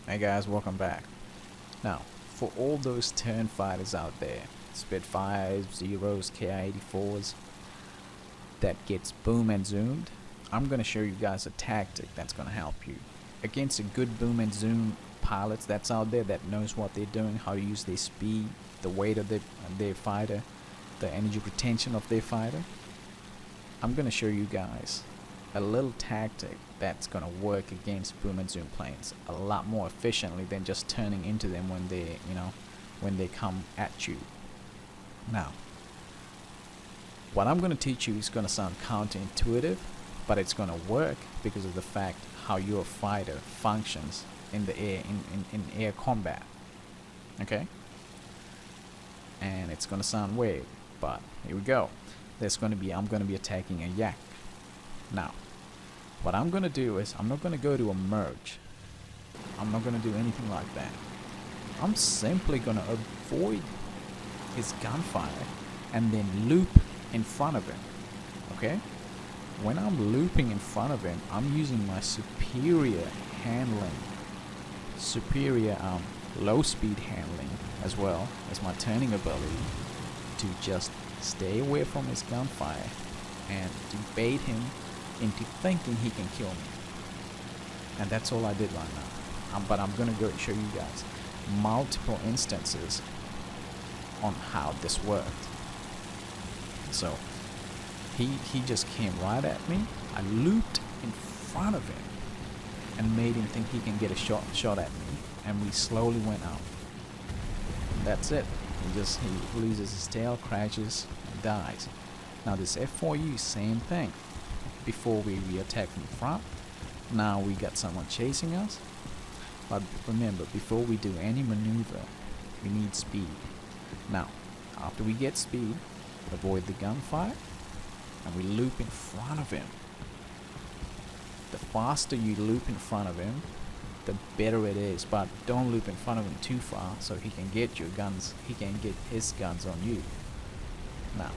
Hey guys, welcome back. Now, for all those turn fighters out there, Spitfires, Zeros, Ki-84s, that gets boom and zoomed, I'm going to show you guys a tactic that's going to help you. Against a good boom and zoom pilots that's out there that knows what they're doing, how to use their speed, the weight of their fighter, the energy retention of their fighter, I'm going to show you guys a little tactic that's going to work against boom and zoom planes a lot more efficiently than just turning into them when they come at you. Now, what I'm going to teach you is going to sound counterintuitive, but it's going to work because of the fact how your fighter functions in the air, in air combat. Okay? And it's going to sound weird, but here we go. I'm going to be attacking a yak. Now, what I'm going to do is I'm not going to go to a merge. I'm not going to do anything like that. I'm simply going to avoid his gunfire and then loop in front of him. Okay? When I'm looping in front of him, I'm using my superior handling, low speed handling, as well as my turning ability to just stay away from his gunfire and to bait him into thinking he can kill me. And that's all I did right now. But I'm gonna go show you guys multiple instances on how this worked. So he just came right at me. I looped in front of him and made him think he can get a shot at me, and we slowly went out. That's it. He loses his tail, crashes, and dies. Now this F4U, same thing. Before we attack from the front, now we got someone chasing us. But remember, before we do any maneuver, we need speed. Now, after we get speed, avoid the gunfire, and we loop in front of him. The faster you loop in front of him, the better it is, but don't loop in front of him too far so he can get your guns, he can get his guns on you. Now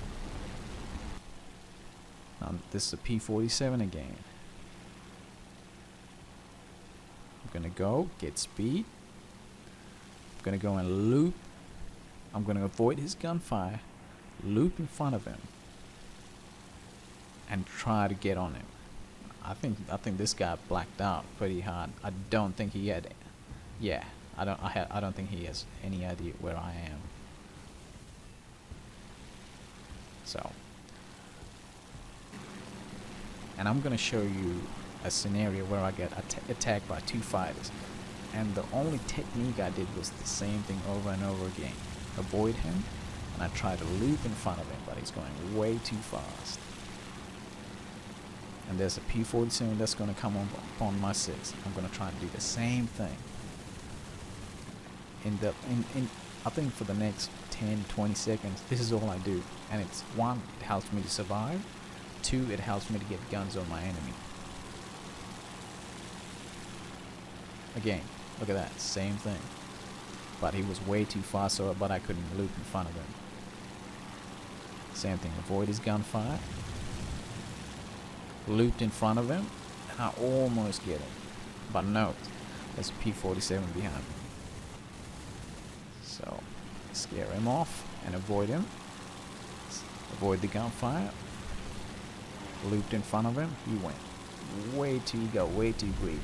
this is a P-47 again. I'm gonna go get speed. I'm gonna go and loop. I'm gonna avoid his gunfire, loop in front of him, and try to get on him. I think this guy blacked out pretty hard. I don't think he had. Yeah, I don't think he has any idea where I am. So, and I'm gonna show you a scenario where I get attacked by two fighters, and the only technique I did was the same thing over and over again. Avoid him, and I try to loop in front of him, but he's going way too fast. And there's a P-47 that's going to come upon my 6. I'm going to try and do the same thing. I think for the next 10-20 seconds, this is all I do. And it's 1, it helps me to survive. 2, it helps me to get guns on my enemy. Again, look at that, same thing. But he was way too fast, but I couldn't loop in front of him. Same thing, avoid his gunfire. Looped in front of him, and I almost get him, but no, there's a P-47 behind me. So scare him off and avoid him. Avoid the gunfire. Looped in front of him, he went way too greedy.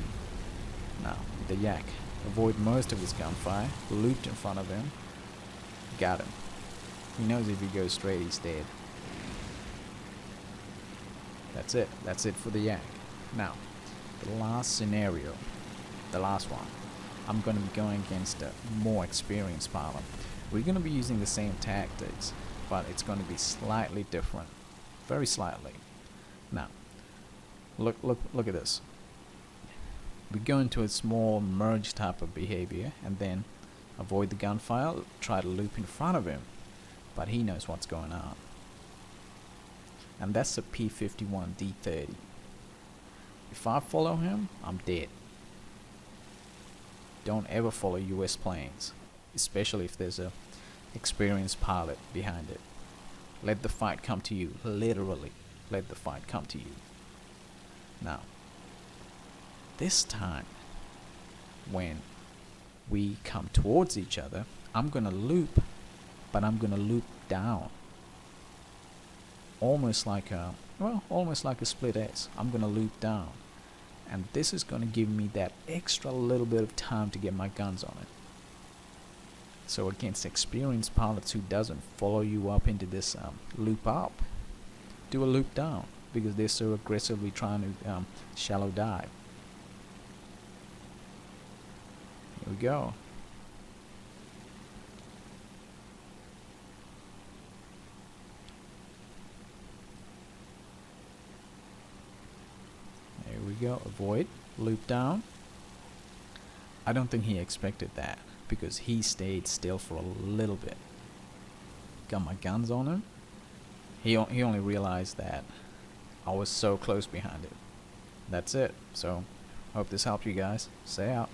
Now the yak, avoid most of his gunfire. Looped in front of him, got him. He knows if he goes straight, he's dead. That's it for the yak. Now, the last scenario, the last one, I'm going to be going against a more experienced pilot. We're going to be using the same tactics, but it's going to be slightly different, very slightly. Now, look at this. We go into a small merge type of behavior, and then avoid the gunfire, try to loop in front of him, but he knows what's going on. And that's a P-51 D-30. If I follow him, I'm dead. Don't ever follow US planes, especially if there's a experienced pilot behind it. Let the fight come to you, literally. Let the fight come to you. Now, this time, when we come towards each other, I'm gonna loop, but I'm gonna loop down. Almost like a split S. I'm gonna loop down. And this is gonna give me that extra little bit of time to get my guns on it. So against experienced pilots who doesn't follow you up into this loop up, do a loop down, because they're so aggressively trying to shallow dive. Here we go. There we go. Avoid. Loop down. I don't think he expected that, because he stayed still for a little bit. Got my guns on him. He only realized that I was so close behind it. That's it. So, hope this helped you guys. Stay out.